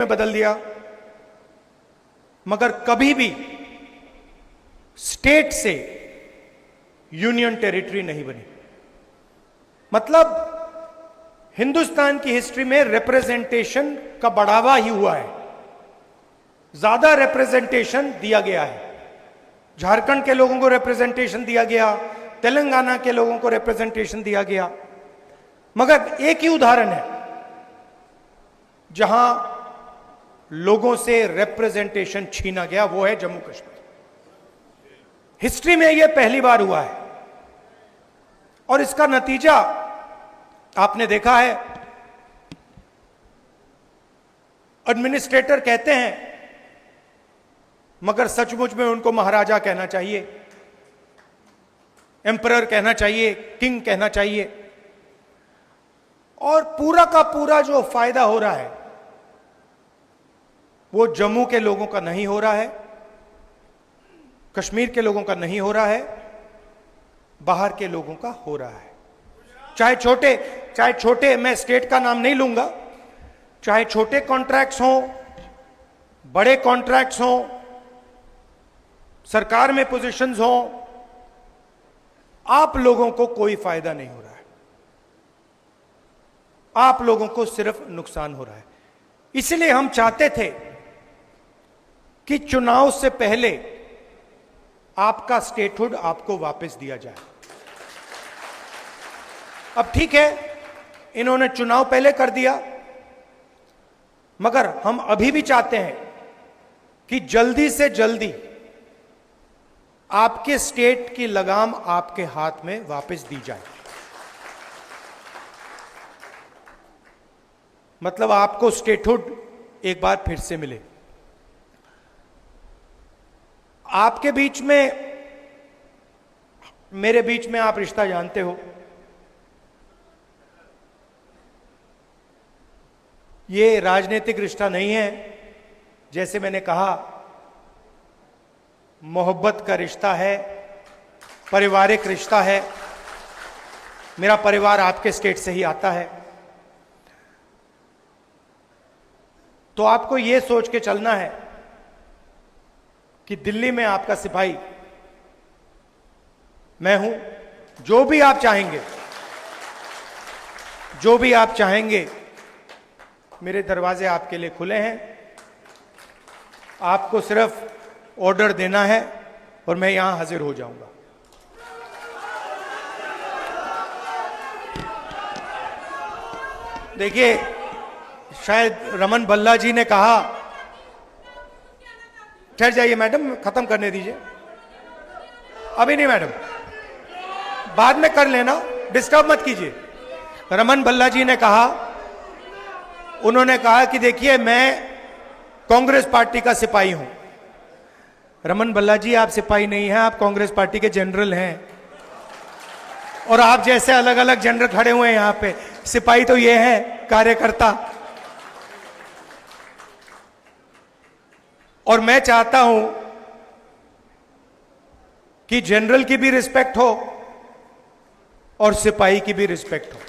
में बदल दिया, मगर कभी भी स्टेट से यूनियन टेरिटरी नहीं बनी। मतलब हिंदुस्तान की हिस्ट्री में रिप्रेजेंटेशन का बढ़ावा ही हुआ है, ज्यादा रिप्रेजेंटेशन दिया गया है। झारखंड के लोगों को रिप्रेजेंटेशन दिया गया, तेलंगाना के लोगों को रिप्रेजेंटेशन दिया गया, मगर एक ही उदाहरण है जहां लोगों से रिप्रेजेंटेशन छीना गया, वो है जम्मू कश्मीर। हिस्ट्री में यह पहली बार हुआ है और इसका नतीजा आपने देखा है। एडमिनिस्ट्रेटर कहते हैं, मगर सचमुच में उनको महाराजा कहना चाहिए, एम्परर कहना चाहिए, किंग कहना चाहिए। और पूरा का पूरा जो फायदा हो रहा है वो जम्मू के लोगों का नहीं हो रहा है, कश्मीर के लोगों का नहीं हो रहा है, बाहर के लोगों का हो रहा है। चाहे छोटे, मैं स्टेट का नाम नहीं लूंगा, चाहे छोटे कॉन्ट्रैक्ट्स हों, बड़े कॉन्ट्रैक्ट्स हों, सरकार में पोजीशंस हों, आप लोगों को कोई फायदा नहीं हो रहा है, आप लोगों को सिर्फ नुकसान हो रहा है। इसलिए हम चाहते थे कि चुनाव से पहले आपका स्टेटहुड आपको वापस दिया जाए। अब ठीक है, इन्होंने चुनाव पहले कर दिया, मगर हम अभी भी चाहते हैं कि जल्दी से जल्दी आपके स्टेट की लगाम आपके हाथ में वापस दी जाए। मतलब आपको स्टेटहुड एक बार फिर से मिले। आपके बीच में, मेरे बीच में आप रिश्ता जानते हो, ये राजनीतिक रिश्ता नहीं है। जैसे मैंने कहा, मोहब्बत का रिश्ता है, पारिवारिक रिश्ता है। मेरा परिवार आपके स्टेट से ही आता है, तो आपको यह सोच के चलना है कि दिल्ली में आपका सिपाही मैं हूं। जो भी आप चाहेंगे, जो भी आप चाहेंगे, मेरे दरवाजे आपके लिए खुले हैं। आपको सिर्फ ऑर्डर देना है और मैं यहां हाजिर हो जाऊंगा। देखिए, शायद रमन भल्ला जी ने कहा, ठहर जाइए मैडम, खत्म करने दीजिए। अभी नहीं मैडम, बाद में कर लेना, डिस्टर्ब मत कीजिए। रमन भल्ला जी ने कहा, उन्होंने कहा कि देखिए मैं कांग्रेस पार्टी का सिपाही हूं। रमन भल्ला जी, आप सिपाही नहीं हैं, आप कांग्रेस पार्टी के जनरल हैं। और आप जैसे अलग अलग जनरल खड़े हुए हैं यहां पे। सिपाही तो ये है, कार्यकर्ता। और मैं चाहता हूं कि जनरल की भी रिस्पेक्ट हो और सिपाही की भी रिस्पेक्ट हो।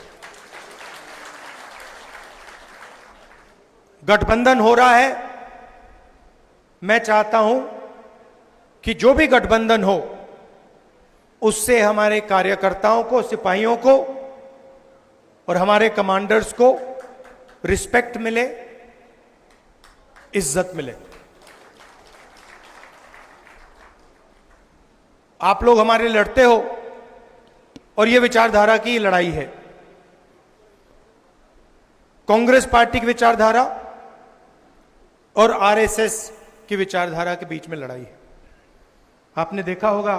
गठबंधन हो रहा है, मैं चाहता हूं कि जो भी गठबंधन हो उससे हमारे कार्यकर्ताओं को, सिपाहियों को और हमारे कमांडर्स को रिस्पेक्ट मिले, इज्जत मिले। आप लोग हमारे लड़ते हो और यह विचारधारा की लड़ाई है। कांग्रेस पार्टी की विचारधारा और आरएसएस की विचारधारा के बीच में लड़ाई है। आपने देखा होगा,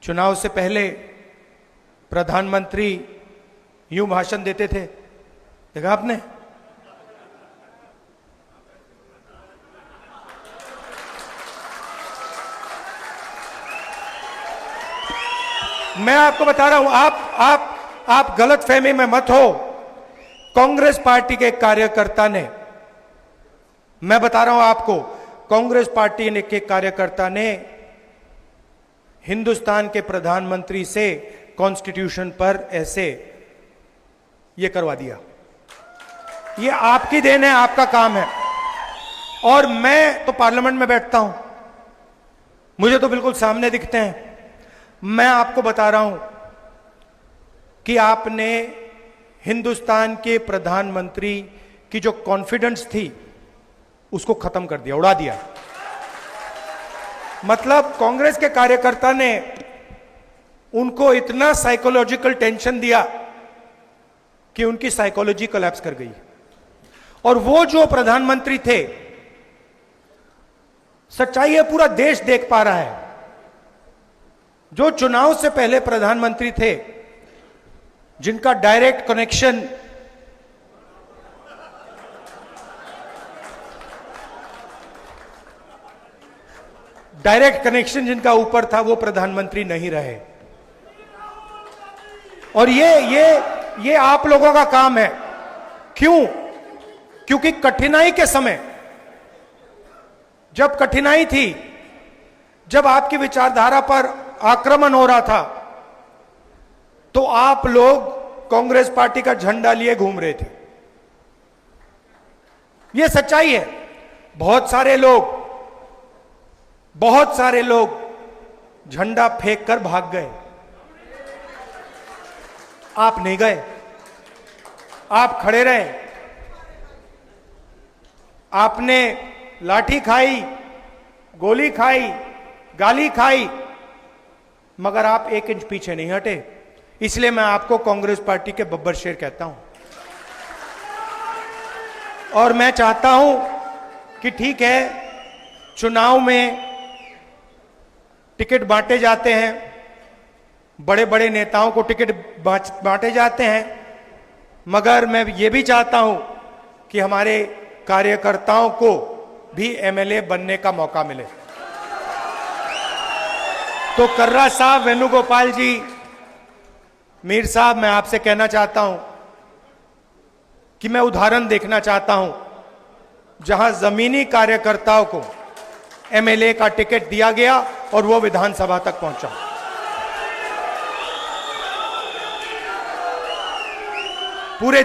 चुनाव से पहले प्रधानमंत्री यूं भाषण देते थे, देखा आपने? मैं आपको बता रहा हूं, आप गलत फहमी में मत हो। कांग्रेस पार्टी के कार्यकर्ता ने, मैं बता रहा हूं आपको, कांग्रेस पार्टी के कार्यकर्ता ने हिंदुस्तान के प्रधानमंत्री से कॉन्स्टिट्यूशन पर ऐसे ये करवा दिया। ये आपकी देन है, आपका काम है। और मैं तो पार्लियामेंट में बैठता हूं, मुझे तो बिल्कुल सामने दिखते हैं। मैं आपको बता रहा हूं कि आपने हिंदुस्तान के प्रधानमंत्री की जो कॉन्फिडेंस थी उसको खत्म कर दिया, उड़ा दिया। मतलब कांग्रेस के कार्यकर्ता ने उनको इतना साइकोलॉजिकल टेंशन दिया कि उनकी साइकोलॉजी कोलैप्स कर गई। और वो जो प्रधानमंत्री थे, सच्चाई है पूरा देश देख पा रहा है, जो चुनाव से पहले प्रधानमंत्री थे, जिनका डायरेक्ट कनेक्शन जिनका ऊपर था, वो प्रधानमंत्री नहीं रहे। और ये आप लोगों का काम है। क्यों? क्योंकि कठिनाई के समय, जब कठिनाई थी, जब आपकी विचारधारा पर आक्रमण हो रहा था, तो आप लोग कांग्रेस पार्टी का झंडा लिए घूम रहे थे। यह सच्चाई है। बहुत सारे लोग झंडा फेंक कर भाग गए। आप नहीं गए, आप खड़े रहे। आपने लाठी खाई, गोली खाई, गाली खाई, मगर आप 1 इंच पीछे नहीं हटे। इसलिए मैं आपको कांग्रेस पार्टी के बब्बर शेर कहता हूं। और मैं चाहता हूं कि ठीक है, चुनाव में टिकट बांटे जाते हैं, बड़े बड़े नेताओं को टिकट बांटे जाते हैं, मगर मैं ये भी चाहता हूं कि हमारे कार्यकर्ताओं को भी एमएलए बनने का मौका मिले। तो कर्रा साहब, वेणुगोपाल जी, मीर साहब, मैं आपसे कहना चाहता हूं कि मैं उदाहरण देखना चाहता हूं जहां जमीनी कार्यकर्ताओं को एमएलए का टिकट दिया गया और वो विधानसभा तक पहुंचा। पूरे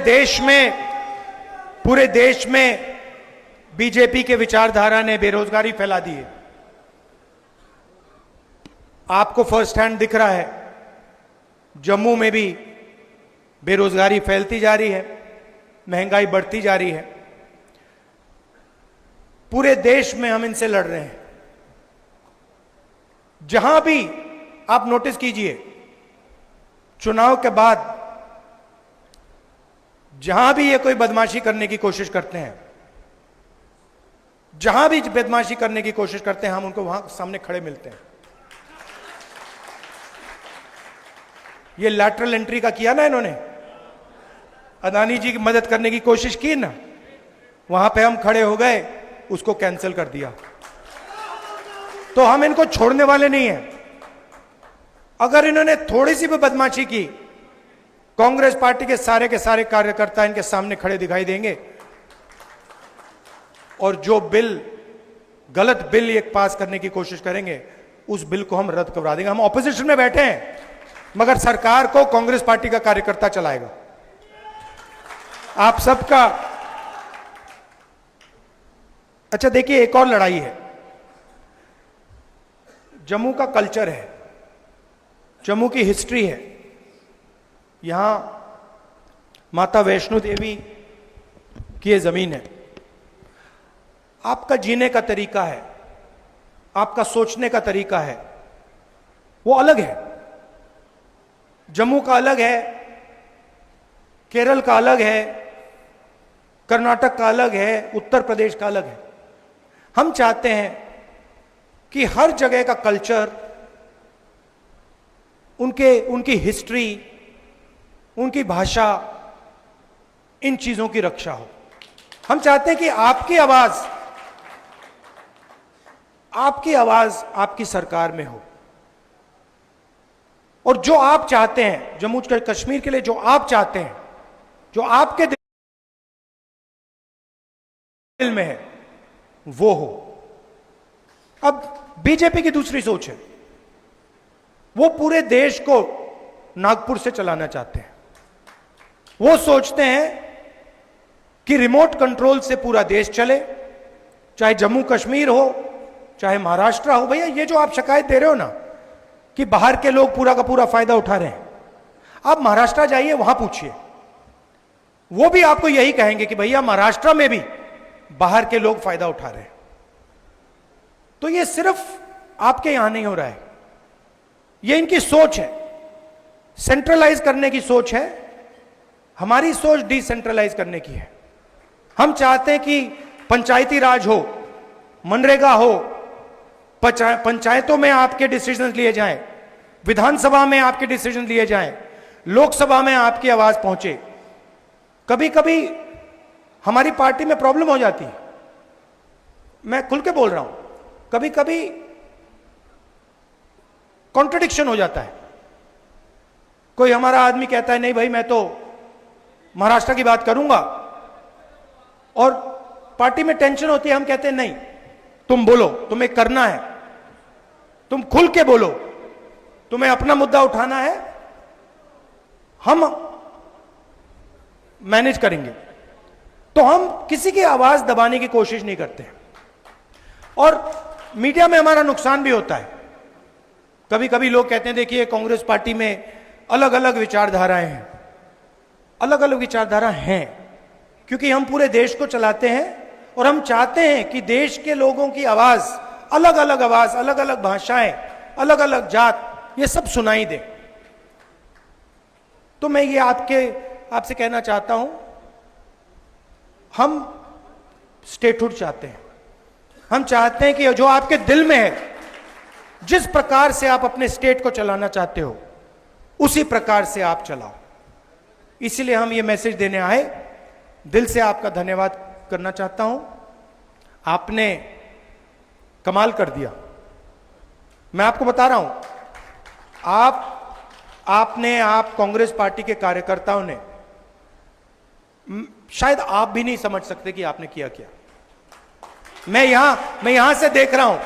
देश में बीजेपी के विचारधारा ने बेरोजगारी फैला दी है। आपको फर्स्ट हैंड दिख रहा है, जम्मू में भी बेरोजगारी फैलती जा रही है, महंगाई बढ़ती जा रही है। पूरे देश में हम इनसे लड़ रहे हैं। जहां भी आप नोटिस कीजिए, चुनाव के बाद जहां भी ये कोई बदमाशी करने की कोशिश करते हैं, जहां भी बदमाशी करने की कोशिश करते हैं, हम उनको वहां सामने खड़े मिलते हैं। ये लैटरल एंट्री का किया ना इन्होंने, अदानी जी की मदद करने की कोशिश की ना, वहां पे हम खड़े हो गए, उसको कैंसिल कर दिया। तो हम इनको छोड़ने वाले नहीं हैं। अगर इन्होंने थोड़ी सी भी बदमाशी की, कांग्रेस पार्टी के सारे कार्यकर्ता इनके सामने खड़े दिखाई देंगे और जो गलत बिल एक पास करने की कोशिश करेंगे, उस बिल को हम रद्द करवा देंगे। हम ऑपोजिशन में बैठे हैं, मगर सरकार को कांग्रेस पार्टी का कार्यकर्ता चलाएगा। आप सबका अच्छा देखिए, एक और लड़ाई है। जम्मू का कल्चर है, जम्मू की हिस्ट्री है। यहां माता वैष्णो देवी की ये जमीन है। आपका जीने का तरीका है, आपका सोचने का तरीका है, वो अलग है। जम्मू का अलग है, केरल का अलग है, कर्नाटक का अलग है, उत्तर प्रदेश का अलग है। हम चाहते हैं कि हर जगह का कल्चर, उनकी हिस्ट्री, उनकी भाषा, इन चीजों की रक्षा हो। हम चाहते हैं कि आपकी आवाज आपकी सरकार में हो। और जो आप चाहते हैं, जम्मू कश्मीर के लिए जो आप चाहते हैं, जो आपके दिल में है, वो हो। अब बीजेपी की दूसरी सोच है, वो पूरे देश को नागपुर से चलाना चाहते हैं। वो सोचते हैं कि रिमोट कंट्रोल से पूरा देश चले, चाहे जम्मू कश्मीर हो, चाहे महाराष्ट्र हो। भैया ये जो आप शिकायत दे रहे हो ना कि बाहर के लोग पूरा का पूरा फायदा उठा रहे हैं, आप महाराष्ट्र जाइए, वहां पूछिए, वो भी आपको यही कहेंगे कि भैया महाराष्ट्र में भी बाहर के लोग फायदा उठा रहे हैं। तो ये सिर्फ आपके यहां नहीं हो रहा है, ये इनकी सोच है, सेंट्रलाइज करने की सोच है। हमारी सोच डिसेंट्रलाइज करने की है। हम चाहते हैं कि पंचायती राज हो, मनरेगा हो, पंचायतों में आपके डिसीजन लिए जाएं, विधानसभा में आपके डिसीजन लिए जाएं, लोकसभा में आपकी आवाज पहुंचे। कभी कभी हमारी पार्टी में प्रॉब्लम हो जाती है, मैं खुल के बोल रहा हूं, कभी कभी कॉन्ट्रडिक्शन हो जाता है। कोई हमारा आदमी कहता है नहीं भाई मैं तो महाराष्ट्र की बात करूंगा, और पार्टी में टेंशन होती है, हम कहते हैं नहीं तुम बोलो, तुम्हें करना है, तुम खुल के बोलो, तुम्हें अपना मुद्दा उठाना है, हम मैनेज करेंगे। तो हम किसी की आवाज दबाने की कोशिश नहीं करते। और मीडिया में हमारा नुकसान भी होता है। कभी कभी लोग कहते हैं देखिए कांग्रेस पार्टी में अलग अलग विचारधाराएं हैं। अलग अलग विचारधारा हैं क्योंकि हम पूरे देश को चलाते हैं और हम चाहते हैं कि देश के लोगों की आवाज, अलग अलग भाषाएं, अलग अलग जात, ये सब सुनाई दे। तो मैं ये आपसे कहना चाहता हूं, हम स्टेटहुड चाहते हैं। हम चाहते हैं कि जो आपके दिल में है, जिस प्रकार से आप अपने स्टेट को चलाना चाहते हो, उसी प्रकार से आप चलाओ। इसीलिए हम ये मैसेज देने आए। दिल से आपका धन्यवाद करना चाहता हूं। आपने कमाल कर दिया। मैं आपको बता रहा हूं, आप कांग्रेस पार्टी के कार्यकर्ताओं ने, शायद आप भी नहीं समझ सकते कि आपने किया क्या। मैं यहां से देख रहा हूं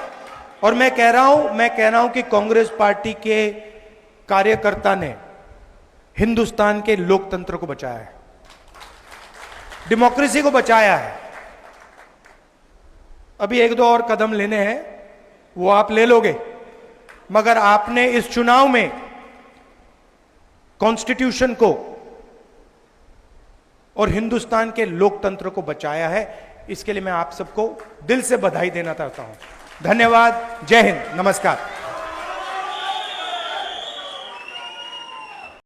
और मैं कह रहा हूं कि कांग्रेस पार्टी के कार्यकर्ता ने हिंदुस्तान के लोकतंत्र को बचाया है, डेमोक्रेसी को बचाया है। अभी एक दो और कदम लेने हैं, वो आप ले लोगे, मगर आपने इस चुनाव में कॉन्स्टिट्यूशन को और हिंदुस्तान के लोकतंत्र को बचाया है। इसके लिए मैं आप सबको दिल से बधाई देना चाहता हूं। धन्यवाद। जय हिंद। नमस्कार।